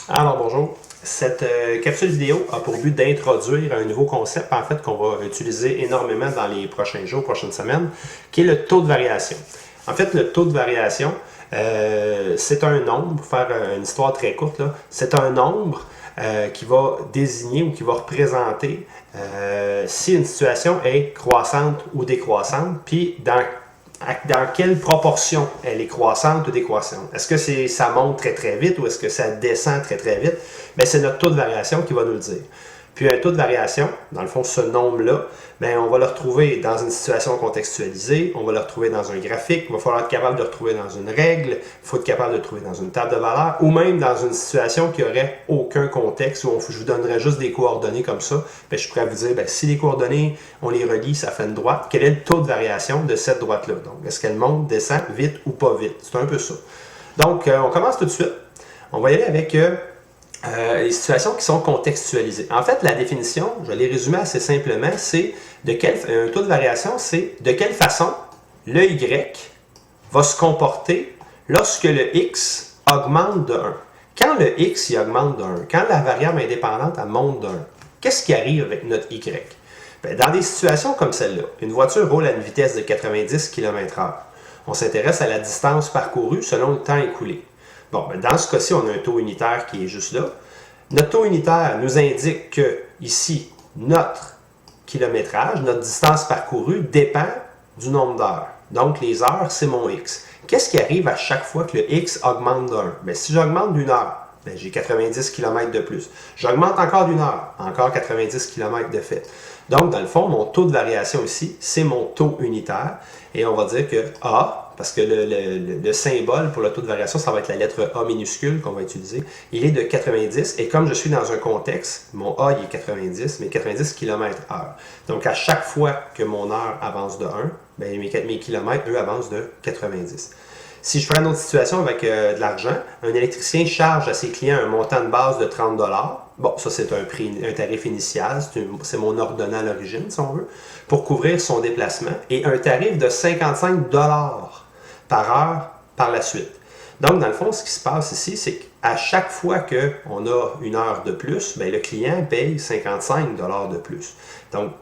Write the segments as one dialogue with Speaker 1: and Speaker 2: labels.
Speaker 1: Alors bonjour, cette capsule vidéo a pour but d'introduire un nouveau concept en fait qu'on va utiliser énormément dans les prochains jours, prochaines semaines, qui est le taux de variation. En fait, le taux de variation, c'est un nombre, pour faire une histoire très courte, c'est un nombre qui va désigner ou qui va représenter si une situation est croissante ou décroissante, puis dans quelle proportion elle est croissante ou décroissante. Est-ce que ça monte très très vite ou est-ce que ça descend très très vite? Bien, c'est notre taux de variation qui va nous le dire. Puis un taux de variation, dans le fond, ce nombre-là, bien, on va le retrouver dans une situation contextualisée, on va le retrouver dans un graphique, il va falloir être capable de le retrouver dans une règle, il faut être capable de le trouver dans une table de valeurs, ou même dans une situation qui n'aurait aucun contexte, où je vous donnerais juste des coordonnées comme ça. Bien, je pourrais vous dire, bien, si les coordonnées, on les relie, ça fait une droite, quel est le taux de variation de cette droite-là? Donc, est-ce qu'elle monte, descend, vite ou pas vite? C'est un peu ça. Donc, on commence tout de suite. On va y aller avec les situations qui sont contextualisées. En fait, la définition, je vais les résumer assez simplement, c'est un taux de variation, c'est de quelle façon le Y va se comporter lorsque le X augmente de 1. Quand le X y augmente de 1, quand la variable indépendante elle monte de 1, qu'est-ce qui arrive avec notre Y? Bien, dans des situations comme celle-là, une voiture roule à une vitesse de 90 km/h. On s'intéresse à la distance parcourue selon le temps écoulé. Bon, ben dans ce cas-ci, on a un taux unitaire qui est juste là. Notre taux unitaire nous indique que, ici, notre kilométrage, notre distance parcourue dépend du nombre d'heures. Donc, les heures, c'est mon X. Qu'est-ce qui arrive à chaque fois que le X augmente d'1? Bien, si j'augmente d'une heure, bien, j'ai 90 km de plus. J'augmente encore d'une heure, encore 90 km de fait. Donc, dans le fond, mon taux de variation ici, c'est mon taux unitaire. Et on va dire que A, parce que le symbole pour le taux de variation, ça va être la lettre A minuscule qu'on va utiliser, il est de 90. Et comme je suis dans un contexte, mon A, il est 90, mais 90 km/h. Donc, à chaque fois que mon heure avance de 1, bien, mes kilomètres, eux, avancent de 90. Si je prends une autre situation avec de l'argent, un électricien charge à ses clients un montant de base de 30 $. Bon, ça c'est un tarif initial, c'est mon ordonnant à l'origine, si on veut, pour couvrir son déplacement, et un tarif de 55 $ par heure par la suite. Donc, dans le fond, ce qui se passe ici, c'est qu'à chaque fois qu'on a une heure de plus, bien, le client paye 55 $ de plus. Donc,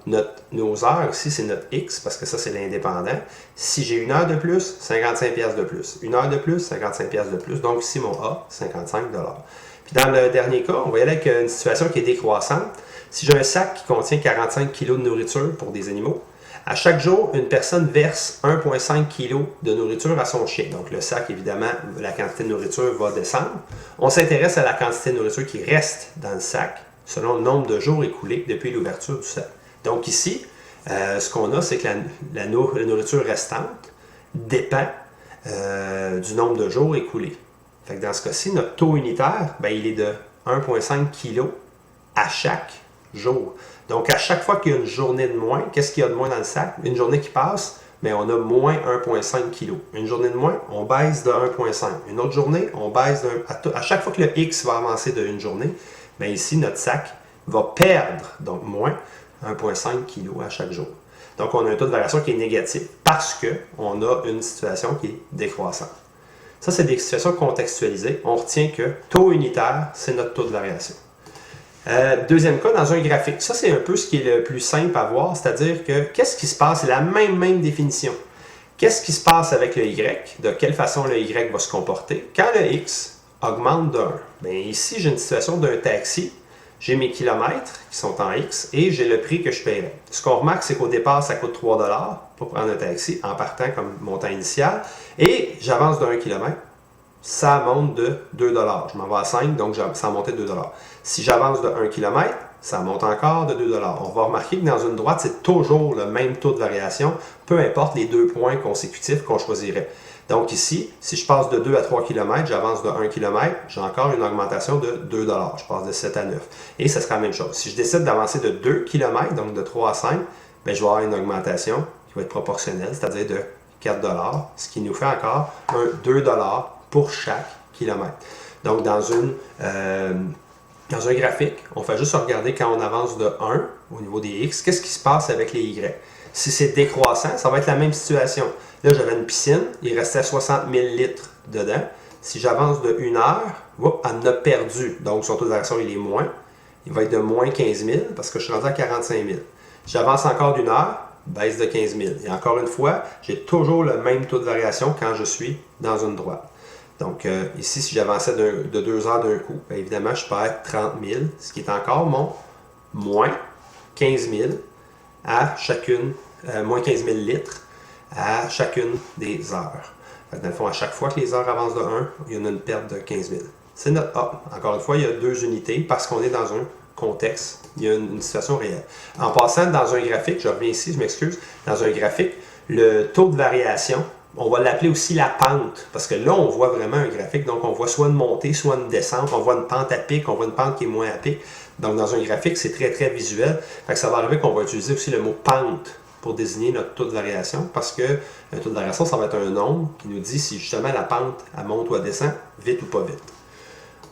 Speaker 1: nos heures ici, c'est notre X, parce que ça, c'est l'indépendant. Si j'ai une heure de plus, 55 $ de plus. Une heure de plus, 55 $ de plus. Donc, ici, mon A, 55 $. Puis, dans le dernier cas, on va y aller avec une situation qui est décroissante. Si j'ai un sac qui contient 45 kg de nourriture pour des animaux, à chaque jour, une personne verse 1,5 kg de nourriture à son chien. Donc, le sac, évidemment, la quantité de nourriture va descendre. On s'intéresse à la quantité de nourriture qui reste dans le sac selon le nombre de jours écoulés depuis l'ouverture du sac. Donc, ici, ce qu'on a, c'est que la nourriture restante dépend du nombre de jours écoulés. Fait que dans ce cas-ci, notre taux unitaire, bien, il est de 1,5 kg à chaque jour. Donc, à chaque fois qu'il y a une journée de moins, qu'est-ce qu'il y a de moins dans le sac? Une journée qui passe, bien, on a moins 1,5 kg. Une journée de moins, on baisse de 1,5. Une autre journée, on baisse à chaque fois que le X va avancer d'une journée, bien, ici, notre sac va perdre, donc moins 1,5 kg à chaque jour. Donc, on a un taux de variation qui est négatif parce qu'on a une situation qui est décroissante. Ça, c'est des situations contextualisées. On retient que taux unitaire, c'est notre taux de variation. Deuxième cas, dans un graphique. Ça, c'est un peu ce qui est le plus simple à voir, c'est-à-dire que qu'est-ce qui se passe? C'est la même définition. Qu'est-ce qui se passe avec le Y? De quelle façon le Y va se comporter? Quand le X augmente de 1, bien ici, j'ai une situation d'un taxi. J'ai mes kilomètres qui sont en X et j'ai le prix que je paierai. Ce qu'on remarque, c'est qu'au départ, ça coûte 3 $ pour prendre un taxi en partant comme montant initial. Et j'avance de 1 km, ça monte de 2 $. Je m'en vais à 5, donc ça a monté de 2 $. Si j'avance de 1 km, ça monte encore de 2 $. On va remarquer que dans une droite, c'est toujours le même taux de variation, peu importe les deux points consécutifs qu'on choisirait. Donc ici, si je passe de 2 à 3 km, j'avance de 1 km, j'ai encore une augmentation de 2 $. Je passe de 7 à 9. Et ça sera la même chose. Si je décide d'avancer de 2 km, donc de 3 à 5, bien, je vais avoir une augmentation qui va être proportionnelle, c'est-à-dire de 4 $, ce qui nous fait encore un 2 $ pour chaque kilomètre. Donc, dans un graphique, on fait juste regarder quand on avance de 1 au niveau des X, qu'est-ce qui se passe avec les Y. Si c'est décroissant, ça va être la même situation. Là, j'avais une piscine, il restait 60 000 litres dedans. Si j'avance de 1 heure, hop, elle en a perdu. Donc, son taux de variation, il est moins. Il va être de moins 15 000 parce que je suis rendu à 45 000. J'avance encore d'1 heure, baisse de 15 000. Et encore une fois, j'ai toujours le même taux de variation quand je suis dans une droite. Donc, ici, si j'avançais de 2 heures d'un coup, bien évidemment, je perds 30 000, ce qui est encore mon moins 15 000 à chacune, moins 15 000 litres à chacune des heures. Dans le fond, à chaque fois que les heures avancent de 1, il y en a une perte de 15 000. C'est notre A. Encore une fois, il y a 2 unités parce qu'on est dans un contexte, il y a une situation réelle. En passant dans un graphique, je reviens ici, je m'excuse, dans un graphique, le taux de variation, on va l'appeler aussi la pente, parce que là, on voit vraiment un graphique, donc on voit soit une montée, soit une descente, on voit une pente à pic, on voit une pente qui est moins à pic. Donc dans un graphique, c'est très très visuel. Fait que ça va arriver qu'on va utiliser aussi le mot pente pour désigner notre taux de variation, parce que un taux de variation, ça va être un nombre qui nous dit si justement la pente, elle monte ou elle descend, vite ou pas vite.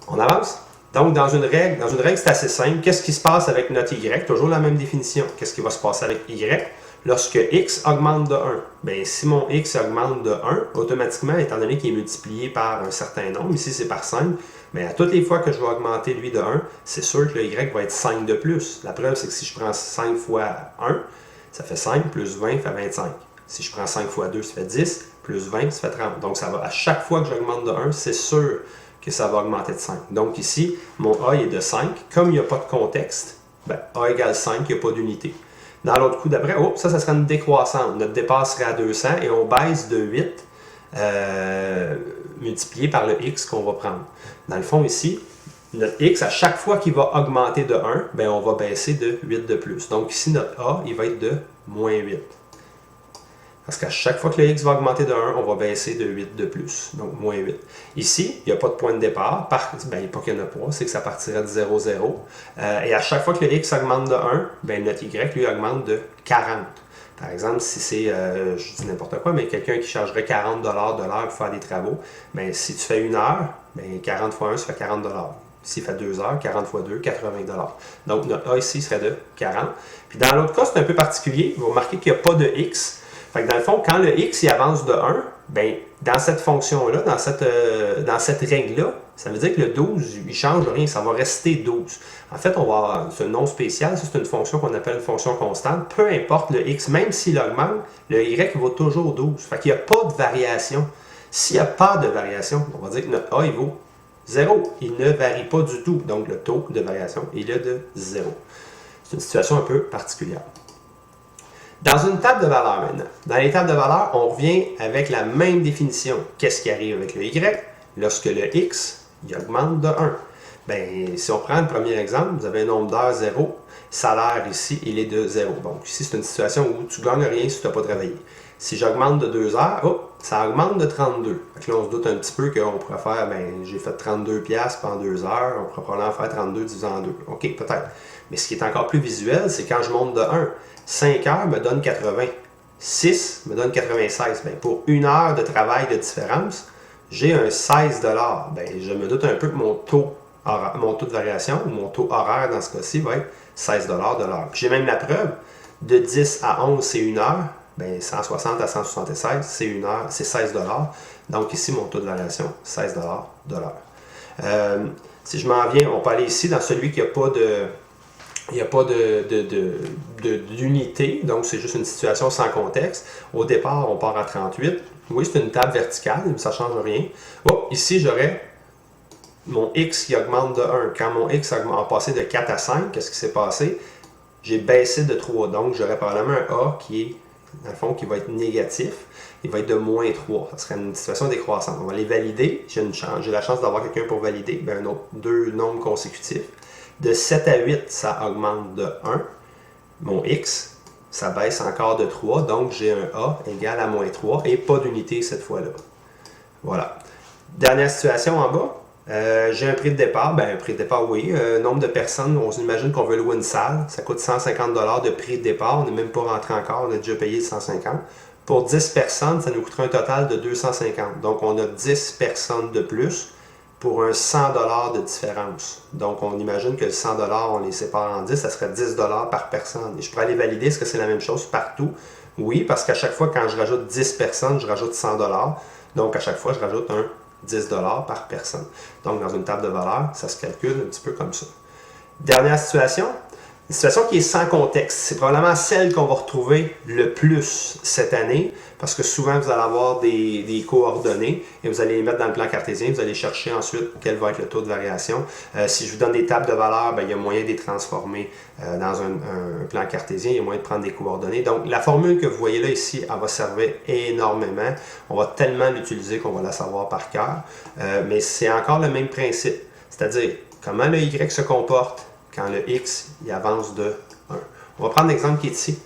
Speaker 1: On avance? Donc, dans une règle, c'est assez simple. Qu'est-ce qui se passe avec notre y? Toujours la même définition. Qu'est-ce qui va se passer avec y? Lorsque x augmente de 1, bien, si mon x augmente de 1, automatiquement, étant donné qu'il est multiplié par un certain nombre, ici c'est par 5, bien, à toutes les fois que je vais augmenter lui de 1, c'est sûr que le y va être 5 de plus. La preuve, c'est que si je prends 5 fois 1, ça fait 5, plus 20, ça fait 25. Si je prends 5 fois 2, ça fait 10, plus 20, ça fait 30. Donc, ça va, à chaque fois que j'augmente de 1, c'est sûr que ça va augmenter de 5. Donc ici, mon A est de 5. Comme il n'y a pas de contexte, ben, A égale 5, il n'y a pas d'unité. Dans l'autre coup d'après, oh, ça serait une décroissante. Notre départ serait à 200 et on baisse de 8 multiplié par le x qu'on va prendre. Dans le fond ici, notre x, à chaque fois qu'il va augmenter de 1, ben, on va baisser de 8 de plus. Donc ici, notre A, il va être de moins 8. Parce qu'à chaque fois que le x va augmenter de 1, on va baisser de 8 de plus, donc moins 8. Ici, il n'y a pas de point de départ, ben, pas qu'il n'y en a pas, c'est que ça partirait de 0, 0. Et à chaque fois que le x augmente de 1, ben, notre y, lui, augmente de 40. Par exemple, si c'est, je dis n'importe quoi, mais quelqu'un qui chargerait 40 de l'heure pour faire des travaux, ben, si tu fais 1 heure, ben, 40 fois 1, ça fait 40 S'il fait 2 heures, 40 fois 2, 80 Donc, notre A ici serait de 40. Puis dans l'autre cas, c'est un peu particulier. Vous remarquez qu'il n'y a pas de x. Fait que dans le fond, quand le x il avance de 1, ben, dans cette fonction-là, dans cette règle-là, ça veut dire que le 12, il ne change rien, ça va rester 12. En fait, c'est un nom spécial, c'est une fonction qu'on appelle une fonction constante. Peu importe le x, même s'il augmente, le y vaut toujours 12. Fait qu'il n'y a pas de variation. S'il n'y a pas de variation, on va dire que notre A, il vaut 0. Il ne varie pas du tout. Donc, le taux de variation, il est de 0. C'est une situation un peu particulière. Dans une table de valeurs maintenant, dans les tables de valeurs, on revient avec la même définition. Qu'est-ce qui arrive avec le y? Lorsque le x il augmente de 1. Bien, si on prend le premier exemple, vous avez un nombre d'heures 0, salaire ici, il est de 0. Donc ici, c'est une situation où tu ne gagnes rien si tu n'as pas travaillé. Si j'augmente de 2 heures, oh, ça augmente de 32. Fait que là, on se doute un petit peu qu'on pourrait faire, bien, j'ai fait 32$ pendant 2 heures, on pourrait probablement faire 32 divisé en 2. OK, peut-être. Mais ce qui est encore plus visuel, c'est quand je monte de 1. 5 heures me donne 80. 6 me donne 96. Bien, pour 1 heure de travail de différence, j'ai un 16 $. Bien, je me doute un peu que mon taux de variation, ou mon taux horaire dans ce cas-ci, va être 16 $ de l'heure. Puis j'ai même la preuve, de 10 à 11, c'est 1 heure. Bien, 160 à 176, c'est 1 heure, c'est 16 $. Donc ici, mon taux de variation, 16 $ de l'heure. Si je m'en viens, on peut aller ici dans celui qui n'a pas de... Il n'y a pas d'unité, donc c'est juste une situation sans contexte. Au départ, on part à 38. Oui, c'est une table verticale, mais ça ne change rien. Oh, ici, j'aurais mon x qui augmente de 1. Quand mon x a passé de 4 à 5, qu'est-ce qui s'est passé? J'ai baissé de 3. Donc, j'aurais probablement un A qui est, dans le fond, qui va être négatif. Il va être de moins 3. Ça serait une situation décroissante. On va les valider. J'ai la chance d'avoir quelqu'un pour valider. Bien, deux nombres consécutifs. De 7 à 8, ça augmente de 1. Mon x, ça baisse encore de 3. Donc, j'ai un A égal à moins 3 et pas d'unité cette fois-là. Voilà. Dernière situation en bas. J'ai un prix de départ. Ben, un prix de départ, oui. Nombre de personnes, on s'imagine qu'on veut louer une salle. Ça coûte 150 $ de prix de départ. On n'est même pas rentré encore. On a déjà payé 150. Pour 10 personnes, ça nous coûtera un total de 250. Donc, on a 10 personnes de plus pour un 100 $ de différence. Donc, on imagine que le 100 $, on les sépare en 10, ça serait 10 $ par personne. Et je pourrais aller valider, est-ce que c'est la même chose partout? Oui, parce qu'à chaque fois, quand je rajoute 10 personnes, je rajoute 100 $. Donc, à chaque fois, je rajoute un 10 $ par personne. Donc, dans une table de valeur, ça se calcule un petit peu comme ça. Dernière situation, une situation qui est sans contexte. C'est probablement celle qu'on va retrouver le plus cette année, parce que souvent, vous allez avoir des coordonnées et vous allez les mettre dans le plan cartésien. Vous allez chercher ensuite quel va être le taux de variation. Si je vous donne des tables de valeurs, il y a moyen de les transformer dans un plan cartésien. Il y a moyen de prendre des coordonnées. Donc, la formule que vous voyez là ici, elle va servir énormément. On va tellement l'utiliser qu'on va la savoir par cœur. Mais c'est encore le même principe. C'est-à-dire, comment le Y se comporte quand le X il avance de 1. On va prendre l'exemple qui est ici.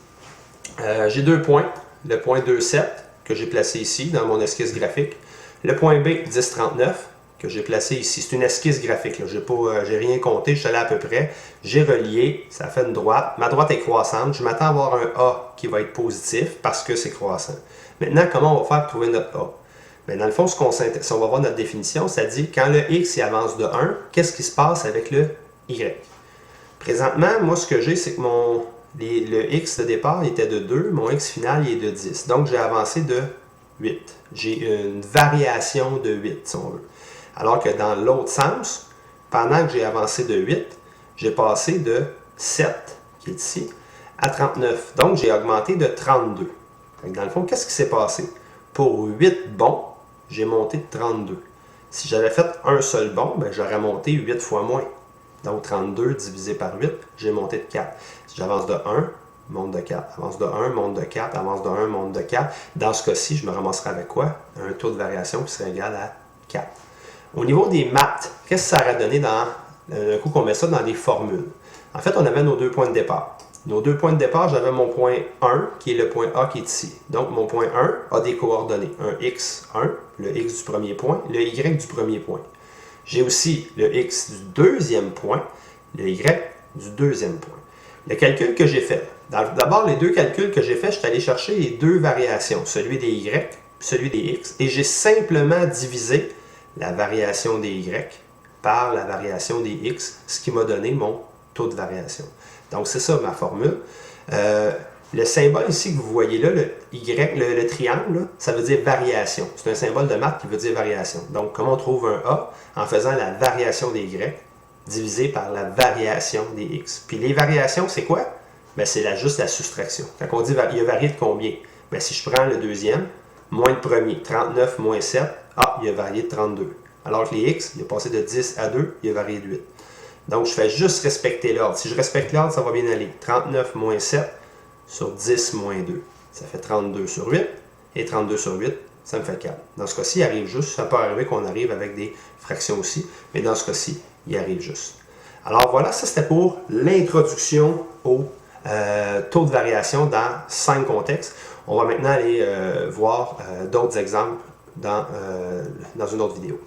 Speaker 1: J'ai 2 points. Le point 2,7 que j'ai placé ici dans mon esquisse graphique. Le point B, 10,39 que j'ai placé ici. C'est une esquisse graphique. Je n'ai rien compté, je suis allé à peu près. J'ai relié, ça fait une droite. Ma droite est croissante. Je m'attends à avoir un A qui va être positif parce que c'est croissant. Maintenant, comment on va faire pour trouver notre A? Bien, dans le fond, si on va voir notre définition, ça dit quand le X il avance de 1, qu'est-ce qui se passe avec le Y? Présentement, moi, ce que j'ai, c'est que le X de départ était de 2, mon X final il est de 10. Donc, j'ai avancé de 8. J'ai une variation de 8, si on veut. Alors que dans l'autre sens, pendant que j'ai avancé de 8, j'ai passé de 7, qui est ici, à 39. Donc, j'ai augmenté de 32. Donc, dans le fond, qu'est-ce qui s'est passé? Pour 8 bons, j'ai monté de 32. Si j'avais fait un seul bon, j'aurais monté 8 fois moins. Donc, 32 divisé par 8, j'ai monté de 4. Si j'avance de 1, monte de 4. Avance de 1, monte de 4. Avance de 1, monte de 4. Dans ce cas-ci, je me ramasserai avec quoi? Un taux de variation qui serait égal à 4. Au niveau des maths, qu'est-ce que ça aurait donné un coup qu'on met ça dans des formules? En fait, on avait nos 2 points de départ. Nos 2 points de départ, j'avais mon point 1, qui est le point A qui est ici. Donc, mon point 1 a des coordonnées. Un X1, le X du premier point, le Y du premier point. J'ai aussi le X du deuxième point, le Y du deuxième point. Le calcul que j'ai fait, d'abord les deux calculs que j'ai fait, je suis allé chercher les deux variations, celui des Y et celui des X, et j'ai simplement divisé la variation des Y par la variation des X, ce qui m'a donné mon taux de variation. Donc c'est ça ma formule. Le symbole ici que vous voyez là, le Y, le triangle, là, ça veut dire variation. C'est un symbole de maths qui veut dire variation. Donc, comment on trouve un A? En faisant la variation des Y divisé par la variation des X. Puis les variations, c'est quoi? Ben, c'est juste la soustraction. Quand on dit il a varié de combien? Ben, si je prends le deuxième, moins le premier, 39 moins 7, il a varié de 32. Alors que les X, il a passé de 10 à 2, il a varié de 8. Donc, je fais juste respecter l'ordre. Si je respecte l'ordre, ça va bien aller. 39 moins 7, sur 10 moins 2. Ça fait 32 sur 8. Et 32 sur 8, ça me fait 4. Dans ce cas-ci, il arrive juste. Ça peut arriver qu'on arrive avec des fractions aussi. Mais dans ce cas-ci, il arrive juste. Alors voilà, ça c'était pour l'introduction au taux de variation dans 5 contextes. On va maintenant aller voir d'autres exemples dans une autre vidéo.